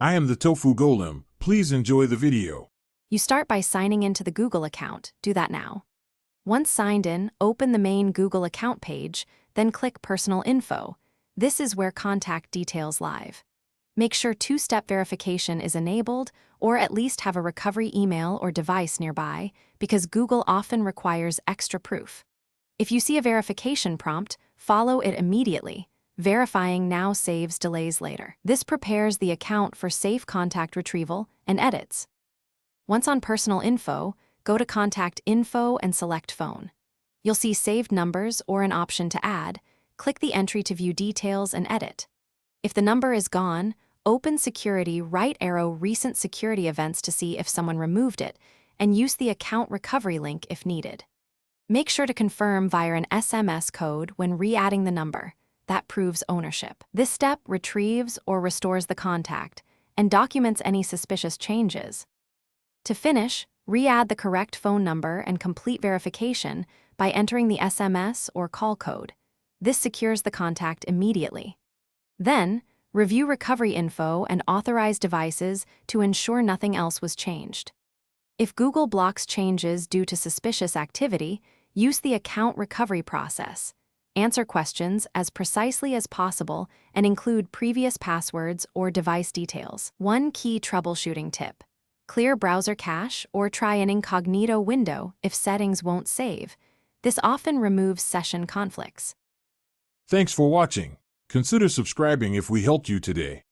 I am the Tofu Golem. Please enjoy the video. You start by signing into the Google account. Do that now. Once signed in, open the main Google account page, then click Personal Info. This is where contact details live. Make sure two-step verification is enabled, or at least have a recovery email or device nearby, because Google often requires extra proof. If you see a verification prompt, follow it immediately. Verifying now saves delays later. This prepares the account for safe contact retrieval and edits. Once on Personal Info, go to Contact Info and select Phone. You'll see saved numbers or an option to add. Click the entry to view details and edit. If the number is gone, open Security, right arrow Recent Security Events to see if someone removed it, and use the account recovery link if needed. Make sure to confirm via an SMS code when re-adding the number. That proves ownership. This step retrieves or restores the contact and documents any suspicious changes. To finish, re-add the correct phone number and complete verification by entering the SMS or call code. This secures the contact immediately. Then, review recovery info and authorized devices to ensure nothing else was changed. If Google blocks changes due to suspicious activity, use the account recovery process. Answer questions as precisely as possible and include previous passwords or device details. One key troubleshooting tip: clear browser cache or try an incognito window if settings won't save. This often removes session conflicts. Thanks for watching. Consider subscribing if we helped you today.